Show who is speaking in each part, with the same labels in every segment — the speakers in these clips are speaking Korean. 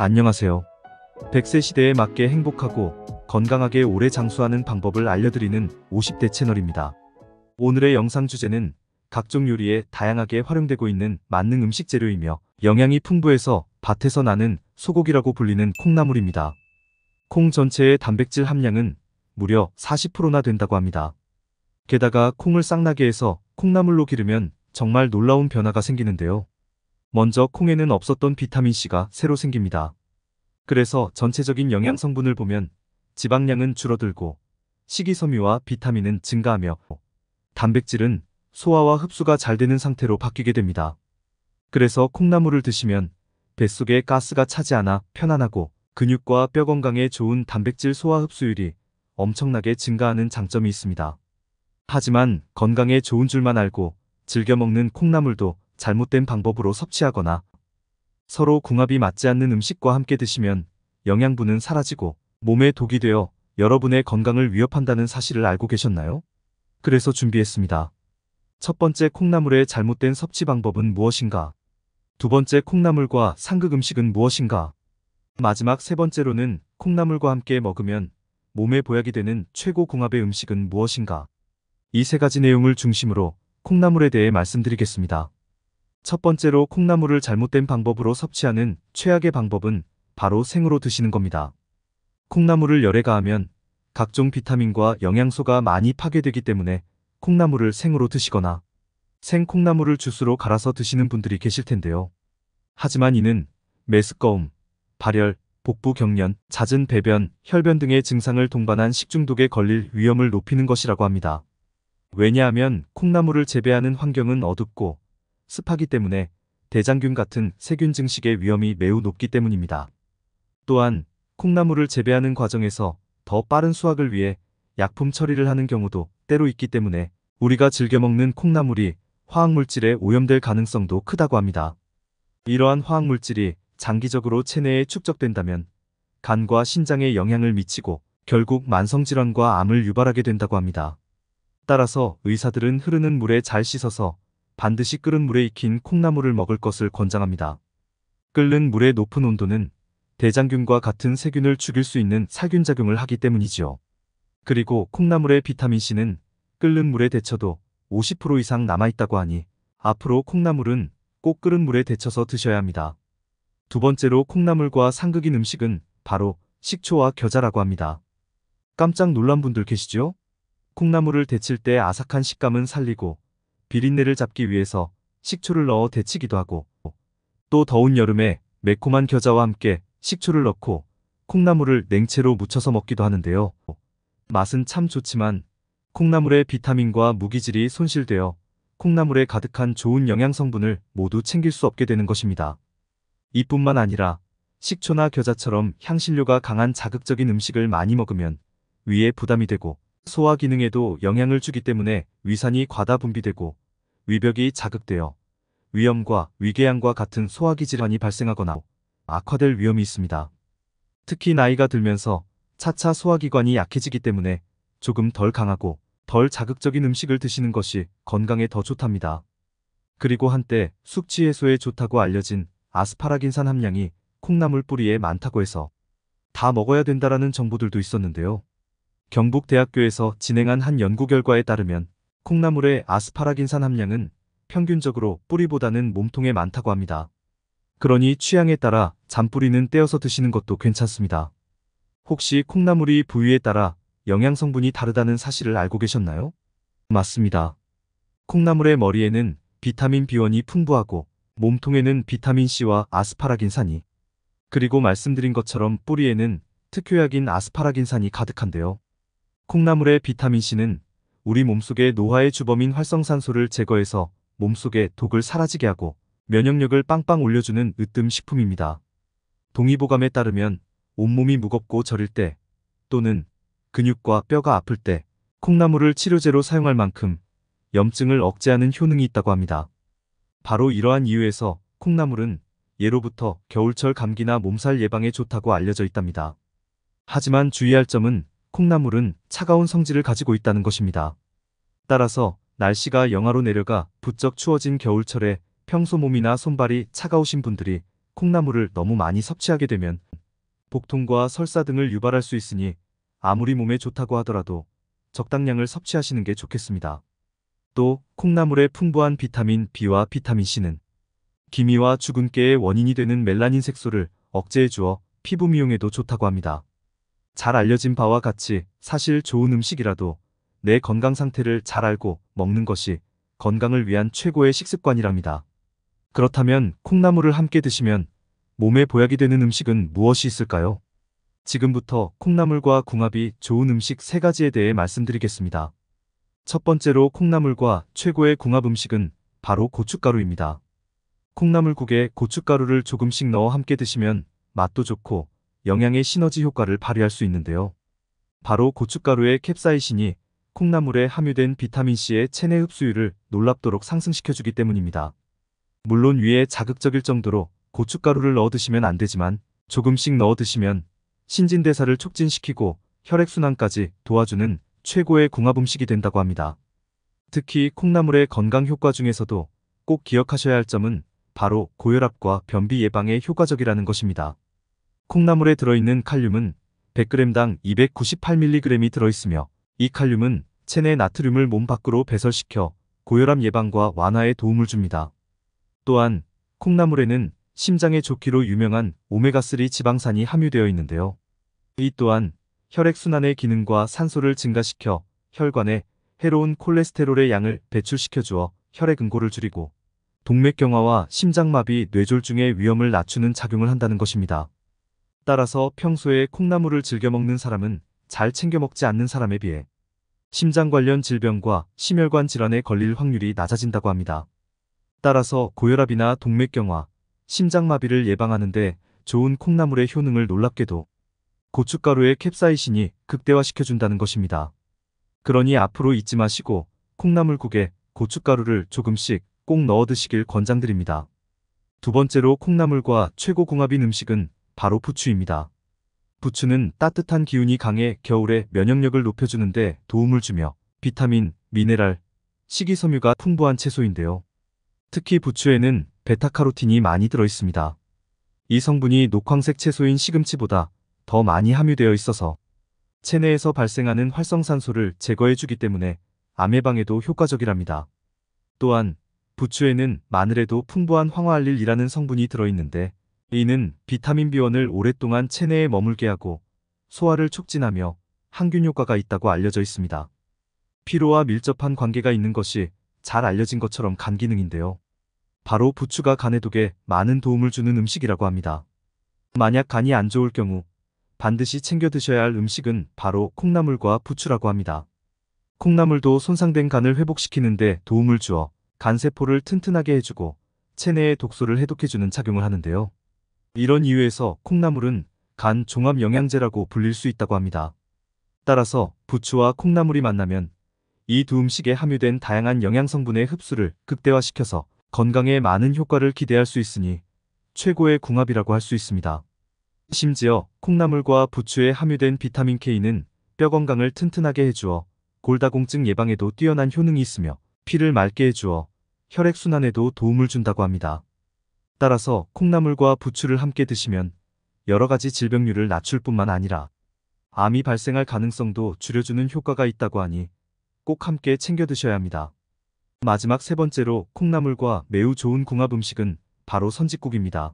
Speaker 1: 안녕하세요. 100세 시대에 맞게 행복하고 건강하게 오래 장수하는 방법을 알려드리는 50대 채널입니다. 오늘의 영상 주제는 각종 요리에 다양하게 활용되고 있는 만능 음식 재료이며 영양이 풍부해서 밭에서 나는 소고기라고 불리는 콩나물입니다. 콩 전체의 단백질 함량은 무려 40%나 된다고 합니다. 게다가 콩을 쌍나게 해서 콩나물로 기르면 정말 놀라운 변화가 생기는데요. 먼저 콩에는 없었던 비타민C가 새로 생깁니다. 그래서 전체적인 영양 성분을 보면 지방량은 줄어들고 식이섬유와 비타민은 증가하며 단백질은 소화와 흡수가 잘 되는 상태로 바뀌게 됩니다. 그래서 콩나물을 드시면 뱃속에 가스가 차지 않아 편안하고 근육과 뼈 건강에 좋은 단백질 소화 흡수율이 엄청나게 증가하는 장점이 있습니다. 하지만 건강에 좋은 줄만 알고 즐겨 먹는 콩나물도 잘못된 방법으로 섭취하거나 서로 궁합이 맞지 않는 음식과 함께 드시면 영양분은 사라지고 몸에 독이 되어 여러분의 건강을 위협한다는 사실을 알고 계셨나요? 그래서 준비했습니다. 첫 번째, 콩나물의 잘못된 섭취 방법은 무엇인가? 두 번째, 콩나물과 상극 음식은 무엇인가? 마지막 세 번째로는 콩나물과 함께 먹으면 몸에 보약이 되는 최고 궁합의 음식은 무엇인가? 이 세 가지 내용을 중심으로 콩나물에 대해 말씀드리겠습니다. 첫 번째로, 콩나물을 잘못된 방법으로 섭취하는 최악의 방법은 바로 생으로 드시는 겁니다. 콩나물을 열에 가하면 각종 비타민과 영양소가 많이 파괴되기 때문에 콩나물을 생으로 드시거나 생 콩나물을 주스로 갈아서 드시는 분들이 계실 텐데요. 하지만 이는 메스꺼움, 발열, 복부 경련, 잦은 배변, 혈변 등의 증상을 동반한 식중독에 걸릴 위험을 높이는 것이라고 합니다. 왜냐하면 콩나물을 재배하는 환경은 어둡고 습하기 때문에 대장균 같은 세균 증식의 위험이 매우 높기 때문입니다. 또한 콩나물을 재배하는 과정에서 더 빠른 수확을 위해 약품 처리를 하는 경우도 때로 있기 때문에 우리가 즐겨 먹는 콩나물이 화학물질에 오염될 가능성도 크다고 합니다. 이러한 화학물질이 장기적으로 체내에 축적된다면 간과 신장에 영향을 미치고 결국 만성질환과 암을 유발하게 된다고 합니다. 따라서 의사들은 흐르는 물에 잘 씻어서 반드시 끓은 물에 익힌 콩나물을 먹을 것을 권장합니다. 끓는 물의 높은 온도는 대장균과 같은 세균을 죽일 수 있는 살균작용을 하기 때문이지요. 그리고 콩나물의 비타민C는 끓는 물에 데쳐도 50% 이상 남아있다고 하니 앞으로 콩나물은 꼭 끓은 물에 데쳐서 드셔야 합니다. 두 번째로, 콩나물과 상극인 음식은 바로 식초와 겨자라고 합니다. 깜짝 놀란 분들 계시죠? 콩나물을 데칠 때 아삭한 식감은 살리고 비린내를 잡기 위해서 식초를 넣어 데치기도 하고, 또 더운 여름에 매콤한 겨자와 함께 식초를 넣고 콩나물을 냉채로 무쳐서 먹기도 하는데요. 맛은 참 좋지만 콩나물의 비타민과 무기질이 손실되어 콩나물에 가득한 좋은 영양 성분을 모두 챙길 수 없게 되는 것입니다. 이뿐만 아니라 식초나 겨자처럼 향신료가 강한 자극적인 음식을 많이 먹으면 위에 부담이 되고 소화 기능에도 영향을 주기 때문에 위산이 과다 분비되고 위벽이 자극되어 위염과 위궤양과 같은 소화기 질환이 발생하거나 악화될 위험이 있습니다. 특히 나이가 들면서 차차 소화기관이 약해지기 때문에 조금 덜 강하고 덜 자극적인 음식을 드시는 것이 건강에 더 좋답니다. 그리고 한때 숙취 해소에 좋다고 알려진 아스파라긴산 함량이 콩나물 뿌리에 많다고 해서 다 먹어야 된다라는 정보들도 있었는데요. 경북대학교에서 진행한 한 연구 결과에 따르면 콩나물의 아스파라긴산 함량은 평균적으로 뿌리보다는 몸통에 많다고 합니다. 그러니 취향에 따라 잔뿌리는 떼어서 드시는 것도 괜찮습니다. 혹시 콩나물이 부위에 따라 영양 성분이 다르다는 사실을 알고 계셨나요? 맞습니다. 콩나물의 머리에는 비타민 B1이 풍부하고 몸통에는 비타민C와 아스파라긴산이, 그리고 말씀드린 것처럼 뿌리에는 특효약인 아스파라긴산이 가득한데요. 콩나물의 비타민C는 우리 몸속의 노화의 주범인 활성산소를 제거해서 몸속의 독을 사라지게 하고 면역력을 빵빵 올려주는 으뜸 식품입니다. 동의보감에 따르면 온몸이 무겁고 저릴 때 또는 근육과 뼈가 아플 때 콩나물을 치료제로 사용할 만큼 염증을 억제하는 효능이 있다고 합니다. 바로 이러한 이유에서 콩나물은 예로부터 겨울철 감기나 몸살 예방에 좋다고 알려져 있답니다. 하지만 주의할 점은 콩나물은 차가운 성질을 가지고 있다는 것입니다. 따라서 날씨가 영하로 내려가 부쩍 추워진 겨울철에 평소 몸이나 손발이 차가우신 분들이 콩나물을 너무 많이 섭취하게 되면 복통과 설사 등을 유발할 수 있으니 아무리 몸에 좋다고 하더라도 적당량을 섭취하시는 게 좋겠습니다. 또 콩나물의 풍부한 비타민 B와 비타민 C는 기미와 주근깨의 원인이 되는 멜라닌 색소를 억제해 주어 피부 미용에도 좋다고 합니다. 잘 알려진 바와 같이 사실 좋은 음식이라도 내 건강 상태를 잘 알고 먹는 것이 건강을 위한 최고의 식습관이랍니다. 그렇다면 콩나물을 함께 드시면 몸에 보약이 되는 음식은 무엇이 있을까요? 지금부터 콩나물과 궁합이 좋은 음식 3가지에 대해 말씀드리겠습니다. 첫 번째로 콩나물과 최고의 궁합 음식은 바로 고춧가루입니다. 콩나물국에 고춧가루를 조금씩 넣어 함께 드시면 맛도 좋고 영양의 시너지 효과를 발휘할 수 있는데요. 바로 고춧가루의 캡사이신이 콩나물에 함유된 비타민C의 체내 흡수율을 놀랍도록 상승시켜주기 때문입니다. 물론 위에 자극적일 정도로 고춧가루를 넣어 드시면 안 되지만 조금씩 넣어 드시면 신진대사를 촉진시키고 혈액순환까지 도와주는 최고의 궁합 음식이 된다고 합니다. 특히 콩나물의 건강 효과 중에서도 꼭 기억하셔야 할 점은 바로 고혈압과 변비 예방에 효과적이라는 것입니다. 콩나물에 들어있는 칼륨은 100g당 298mg이 들어있으며 이 칼륨은 체내 나트륨을 몸 밖으로 배설시켜 고혈압 예방과 완화에 도움을 줍니다. 또한 콩나물에는 심장에 좋기로 유명한 오메가3 지방산이 함유되어 있는데요. 이 또한 혈액순환의 기능과 산소를 증가시켜 혈관에 해로운 콜레스테롤의 양을 배출시켜 주어 혈액응고를 줄이고 동맥경화와 심장마비, 뇌졸중의 위험을 낮추는 작용을 한다는 것입니다. 따라서 평소에 콩나물을 즐겨 먹는 사람은 잘 챙겨 먹지 않는 사람에 비해 심장 관련 질병과 심혈관 질환에 걸릴 확률이 낮아진다고 합니다. 따라서 고혈압이나 동맥경화, 심장마비를 예방하는 데 좋은 콩나물의 효능을 놀랍게도 고춧가루의 캡사이신이 극대화시켜준다는 것입니다. 그러니 앞으로 잊지 마시고 콩나물국에 고춧가루를 조금씩 꼭 넣어 드시길 권장드립니다. 두 번째로 콩나물과 최고 궁합인 음식은 바로 부추입니다. 부추는 따뜻한 기운이 강해 겨울에 면역력을 높여주는데 도움을 주며 비타민, 미네랄, 식이섬유가 풍부한 채소인데요. 특히 부추에는 베타카로틴이 많이 들어있습니다. 이 성분이 녹황색 채소인 시금치보다 더 많이 함유되어 있어서 체내에서 발생하는 활성산소를 제거해주기 때문에 암 예방에도 효과적이랍니다. 또한 부추에는 마늘에도 풍부한 황화알릴이라는 성분이 들어있는데 이는 비타민 B1을 오랫동안 체내에 머물게 하고 소화를 촉진하며 항균 효과가 있다고 알려져 있습니다. 피로와 밀접한 관계가 있는 것이 잘 알려진 것처럼 간 기능인데요. 바로 부추가 간 해독에 많은 도움을 주는 음식이라고 합니다. 만약 간이 안 좋을 경우 반드시 챙겨 드셔야 할 음식은 바로 콩나물과 부추라고 합니다. 콩나물도 손상된 간을 회복시키는데 도움을 주어 간세포를 튼튼하게 해주고 체내의 독소를 해독해주는 작용을 하는데요. 이런 이유에서 콩나물은 간 종합 영양제라고 불릴 수 있다고 합니다. 따라서 부추와 콩나물이 만나면 이 두 음식에 함유된 다양한 영양성분의 흡수를 극대화시켜서 건강에 많은 효과를 기대할 수 있으니 최고의 궁합이라고 할 수 있습니다. 심지어 콩나물과 부추에 함유된 비타민 K는 뼈 건강을 튼튼하게 해주어 골다공증 예방에도 뛰어난 효능이 있으며 피를 맑게 해주어 혈액순환에도 도움을 준다고 합니다. 따라서 콩나물과 부추를 함께 드시면 여러 가지 질병률을 낮출 뿐만 아니라 암이 발생할 가능성도 줄여주는 효과가 있다고 하니 꼭 함께 챙겨 드셔야 합니다. 마지막 세 번째로 콩나물과 매우 좋은 궁합 음식은 바로 선짓국입니다.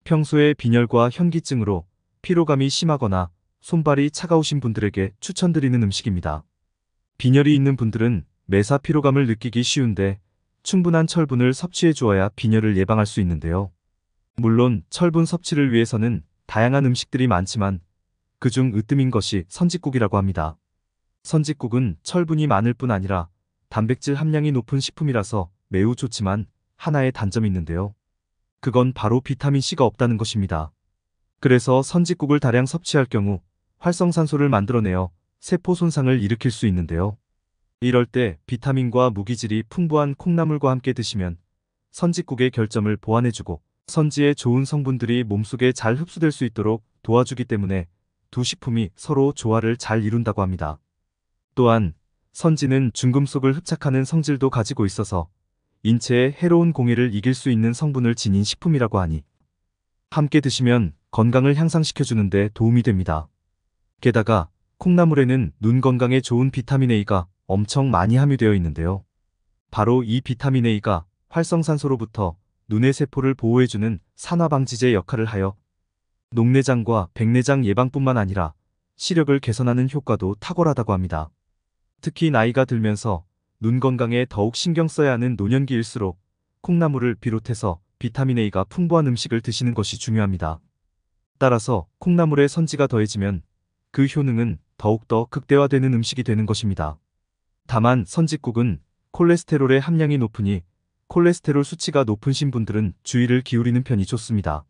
Speaker 1: 평소에 빈혈과 현기증으로 피로감이 심하거나 손발이 차가우신 분들에게 추천드리는 음식입니다. 빈혈이 있는 분들은 매사 피로감을 느끼기 쉬운데 충분한 철분을 섭취해 주어야 빈혈을 예방할 수 있는데요. 물론 철분 섭취를 위해서는 다양한 음식들이 많지만 그중 으뜸인 것이 선짓국이라고 합니다. 선짓국은 철분이 많을 뿐 아니라 단백질 함량이 높은 식품이라서 매우 좋지만 하나의 단점이 있는데요. 그건 바로 비타민C가 없다는 것입니다. 그래서 선짓국을 다량 섭취할 경우 활성산소를 만들어내어 세포 손상을 일으킬 수 있는데요. 이럴 때 비타민과 무기질이 풍부한 콩나물과 함께 드시면 선짓국의 결점을 보완해주고 선지의 좋은 성분들이 몸속에 잘 흡수될 수 있도록 도와주기 때문에 두 식품이 서로 조화를 잘 이룬다고 합니다. 또한 선지는 중금속을 흡착하는 성질도 가지고 있어서 인체의 해로운 공해를 이길 수 있는 성분을 지닌 식품이라고 하니 함께 드시면 건강을 향상시켜주는데 도움이 됩니다. 게다가 콩나물에는 눈 건강에 좋은 비타민 A가 엄청 많이 함유되어 있는데요. 바로 이 비타민 A가 활성산소로부터 눈의 세포를 보호해주는 산화방지제 역할을 하여 녹내장과 백내장 예방뿐만 아니라 시력을 개선하는 효과도 탁월하다고 합니다. 특히 나이가 들면서 눈 건강에 더욱 신경 써야 하는 노년기일수록 콩나물을 비롯해서 비타민 A가 풍부한 음식을 드시는 것이 중요합니다. 따라서 콩나물의 선지가 더해지면 그 효능은 더욱더 극대화되는 음식이 되는 것입니다. 다만 선짓국은 콜레스테롤의 함량이 높으니 콜레스테롤 수치가 높으신 분들은 주의를 기울이는 편이 좋습니다.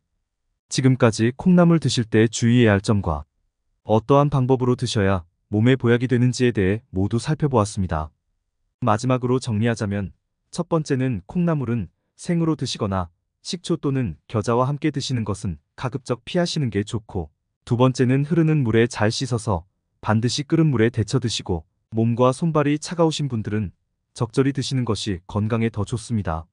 Speaker 1: 지금까지 콩나물 드실 때 주의해야 할 점과 어떠한 방법으로 드셔야 몸에 보약이 되는지에 대해 모두 살펴보았습니다. 마지막으로 정리하자면 첫 번째는 콩나물은 생으로 드시거나 식초 또는 겨자와 함께 드시는 것은 가급적 피하시는 게 좋고, 두 번째는 흐르는 물에 잘 씻어서 반드시 끓은 물에 데쳐 드시고, 몸과 손발이 차가우신 분들은 적절히 드시는 것이 건강에 더 좋습니다.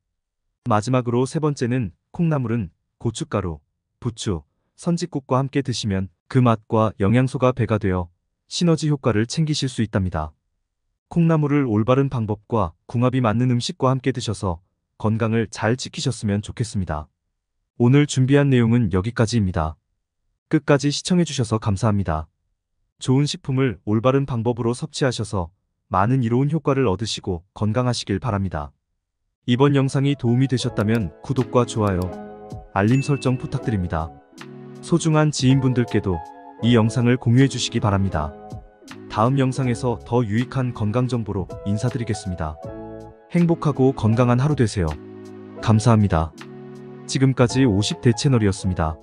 Speaker 1: 마지막으로 세 번째는 콩나물은 고춧가루, 부추, 선짓국과 함께 드시면 그 맛과 영양소가 배가 되어 시너지 효과를 챙기실 수 있답니다. 콩나물을 올바른 방법과 궁합이 맞는 음식과 함께 드셔서 건강을 잘 지키셨으면 좋겠습니다. 오늘 준비한 내용은 여기까지입니다. 끝까지 시청해주셔서 감사합니다. 좋은 식품을 올바른 방법으로 섭취하셔서 많은 이로운 효과를 얻으시고 건강하시길 바랍니다. 이번 영상이 도움이 되셨다면 구독과 좋아요, 알림 설정 부탁드립니다. 소중한 지인분들께도 이 영상을 공유해 주시기 바랍니다. 다음 영상에서 더 유익한 건강 정보로 인사드리겠습니다. 행복하고 건강한 하루 되세요. 감사합니다. 지금까지 50대 채널이었습니다.